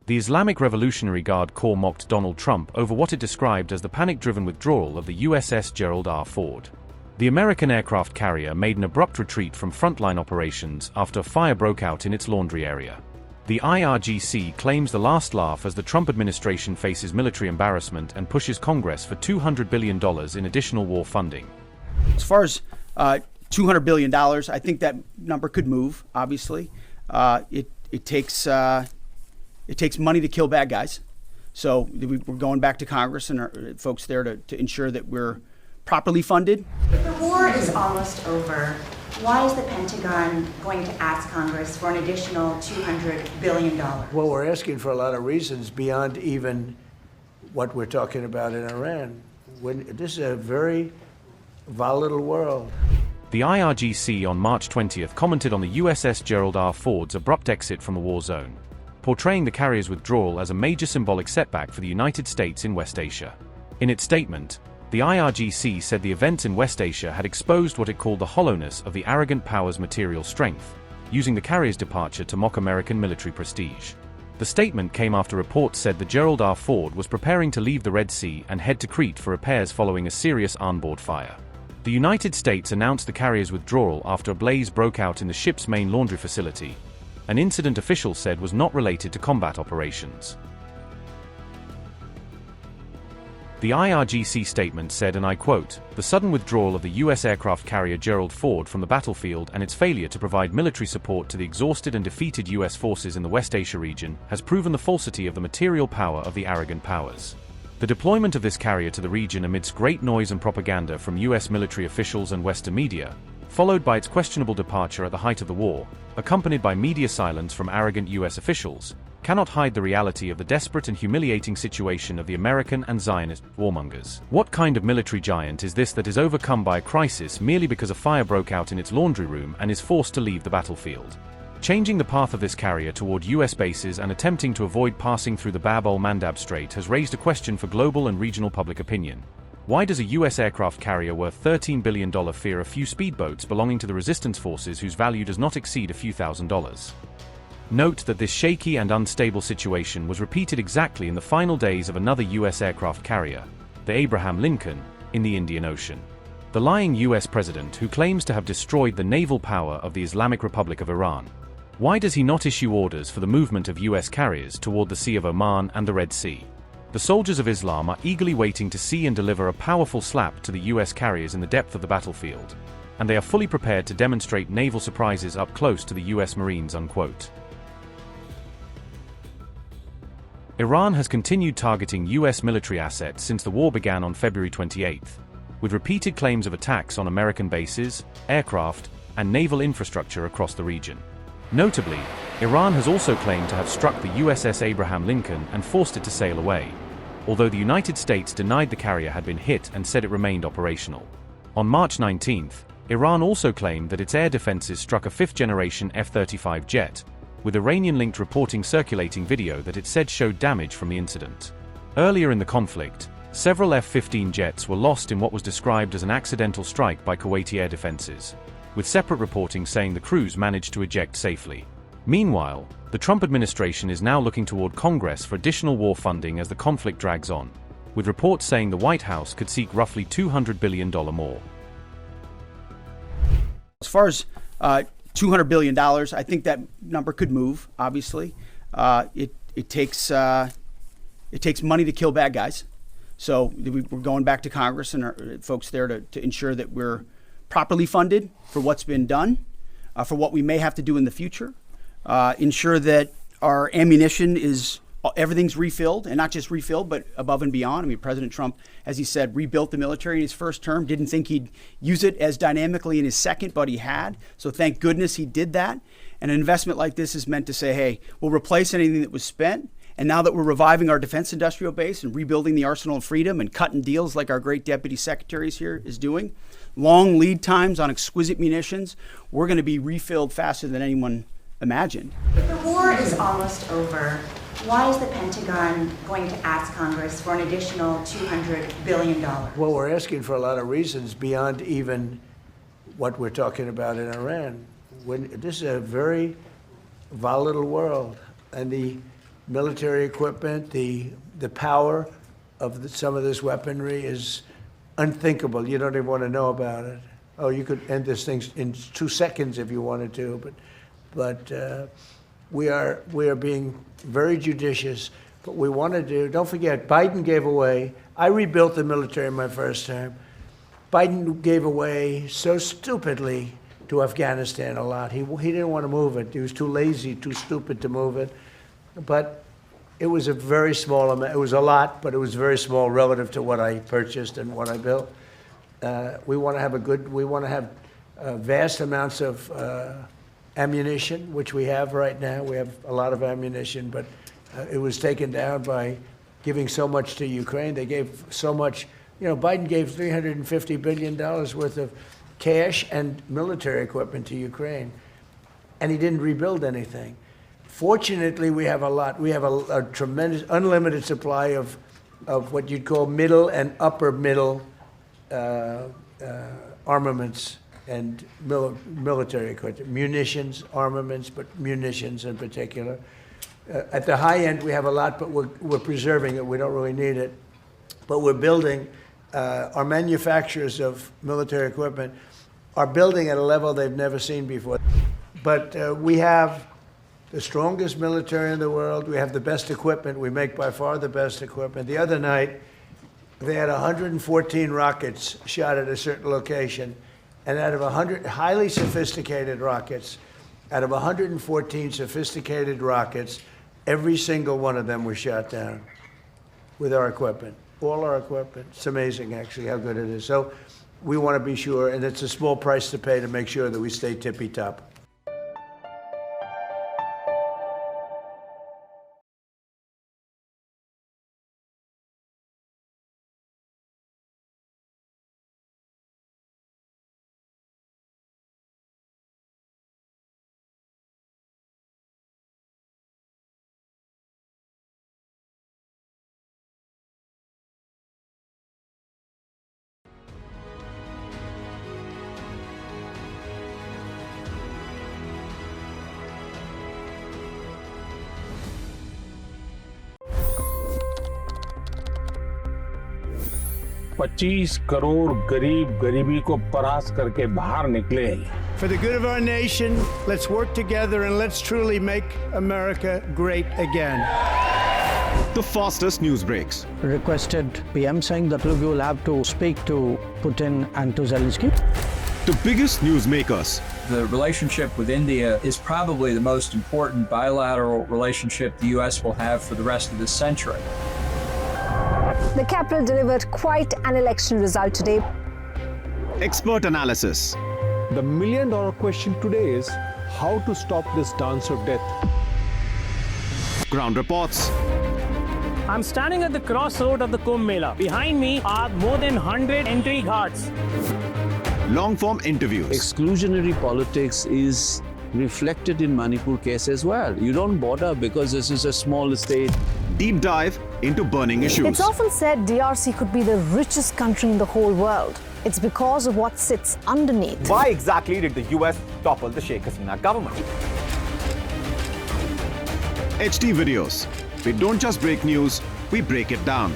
The Islamic Revolutionary Guard Corps mocked Donald Trump over what it described as the panic-driven withdrawal of the USS Gerald R. Ford. The American aircraft carrier made an abrupt retreat from frontline operations after a fire broke out in its laundry area. The IRGC claims the last laugh as the Trump administration faces military embarrassment and pushes Congress for $200 billion in additional war funding. As far as $200 billion, I think that number could move, obviously. It takes money to kill bad guys. So we're going back to Congress and our folks there to ensure that we're properly funded. If the war is almost over, why is the Pentagon going to ask Congress for an additional $200 billion? Well, we're asking for a lot of reasons beyond even what we're talking about in Iran. This is a very volatile world. The IRGC on March 20th commented on the USS Gerald R. Ford's abrupt exit from the war zone, portraying the carrier's withdrawal as a major symbolic setback for the United States in West Asia. In its statement, the IRGC said the events in West Asia had exposed what it called the hollowness of the arrogant power's material strength, using the carrier's departure to mock American military prestige. The statement came after reports said the Gerald R. Ford was preparing to leave the Red Sea and head to Crete for repairs following a serious onboard fire. The United States announced the carrier's withdrawal after a blaze broke out in the ship's main laundry facility, an incident officials said was not related to combat operations. The IRGC statement said, and I quote, "The sudden withdrawal of the U.S. aircraft carrier Gerald Ford from the battlefield and its failure to provide military support to the exhausted and defeated U.S. forces in the West Asia region has proven the falsity of the material power of the arrogant powers. The deployment of this carrier to the region amidst great noise and propaganda from U.S. military officials and Western media, followed by its questionable departure at the height of the war, accompanied by media silence from arrogant U.S. officials, cannot hide the reality of the desperate and humiliating situation of the American and Zionist warmongers. What kind of military giant is this that is overcome by a crisis merely because a fire broke out in its laundry room and is forced to leave the battlefield? Changing the path of this carrier toward U.S. bases and attempting to avoid passing through the Bab-el-Mandab Strait has raised a question for global and regional public opinion. Why does a U.S. aircraft carrier worth $13 billion fear a few speedboats belonging to the resistance forces whose value does not exceed a few $1,000s? Note that this shaky and unstable situation was repeated exactly in the final days of another U.S. aircraft carrier, the Abraham Lincoln, in the Indian Ocean. The lying U.S. president who claims to have destroyed the naval power of the Islamic Republic of Iran. Why does he not issue orders for the movement of U.S. carriers toward the Sea of Oman and the Red Sea? The soldiers of Islam are eagerly waiting to see and deliver a powerful slap to the U.S. carriers in the depth of the battlefield, and they are fully prepared to demonstrate naval surprises up close to the U.S. Marines, unquote. Iran has continued targeting U.S. military assets since the war began on February 28, with repeated claims of attacks on American bases, aircraft, and naval infrastructure across the region. Notably, Iran has also claimed to have struck the USS Abraham Lincoln and forced it to sail away, although the United States denied the carrier had been hit and said it remained operational. On March 19, Iran also claimed that its air defenses struck a fifth-generation F-35 jet, with Iranian-linked reporting circulating video that it said showed damage from the incident. Earlier in the conflict, several F-15 jets were lost in what was described as an accidental strike by Kuwaiti air defenses, with separate reporting saying the crews managed to eject safely. Meanwhile, the Trump administration is now looking toward Congress for additional war funding as the conflict drags on, with reports saying the White House could seek roughly $200 billion more. As far as $200 billion, I think that number could move, obviously. It takes money to kill bad guys. So we're going back to Congress and our folks there to ensure that we're properly funded for what's been done, for what we may have to do in the future, ensure that our ammunition is, everything's refilled, and not just refilled, but above and beyond. I mean, President Trump, as he said, rebuilt the military in his first term, didn't think he'd use it as dynamically in his second, but he had. So thank goodness he did that. And an investment like this is meant to say, hey, we'll replace anything that was spent. And now that we're reviving our defense industrial base and rebuilding the arsenal of freedom and cutting deals like our great deputy secretaries here is doing, long lead times on exquisite munitions, we're going to be refilled faster than anyone imagined. If the war is almost over, why is the Pentagon going to ask Congress for an additional $200 billion? Well, we're asking for a lot of reasons beyond even what we're talking about in Iran. This is a very volatile world, and the military equipment, the power of some of this weaponry is unthinkable. You don't even want to know about it. Oh, you could end this thing in 2 seconds if you wanted to, but we are being very judicious. But we want to do, don't forget, Biden gave away, I rebuilt the military in my first term. Biden gave away so stupidly to Afghanistan a lot. He didn't want to move it. He was too lazy, too stupid to move it. But it was a very small amount. It was a lot, but it was very small relative to what I purchased and what I built. We want to have vast amounts of ammunition, which we have right now. We have a lot of ammunition, but it was taken down by giving so much to Ukraine. They gave so much. Biden gave $350 billion worth of cash and military equipment to Ukraine, and he didn't rebuild anything. Fortunately, we have a lot. We have a tremendous, unlimited supply of what you'd call middle and upper middle armaments and military equipment, munitions, armaments, but munitions in particular. At the high end, we have a lot, but we're preserving it. We don't really need it. But we're building, our manufacturers of military equipment are building at a level they've never seen before. But we have the strongest military in the world. We have the best equipment. We make by far the best equipment. The other night, they had 114 rockets shot at a certain location. And out of 100 highly sophisticated rockets, out of 114 sophisticated rockets, every single one of them was shot down with our equipment, all our equipment. It's amazing, actually, how good it is. So we want to be sure, and it's a small price to pay to make sure that we stay tippy-top. $25 crore गरीब गरीबी को परास्त करके बाहर निकले। For the good of our nation, let's work together and let's truly make America great again. The fastest news breaks. Requested PM saying that we will have to speak to Putin and to Zelensky. The biggest newsmakers. The relationship with India is probably the most important bilateral relationship the U.S. will have for the rest of this century. The capital delivered quite an election result today. Expert analysis. The million-dollar question today is how to stop this dance of death. Ground reports. I'm standing at the crossroad of the Kumbh Mela. Behind me are more than 100 entry ghats. Long-form interviews. Exclusionary politics is reflected in Manipur case as well. You don't bother because this is a small state. Deep dive into burning issues. It's often said DRC could be the richest country in the whole world. It's because of what sits underneath. Why exactly did the US topple the Sheikh Hasina government? HT videos. We don't just break news, we break it down.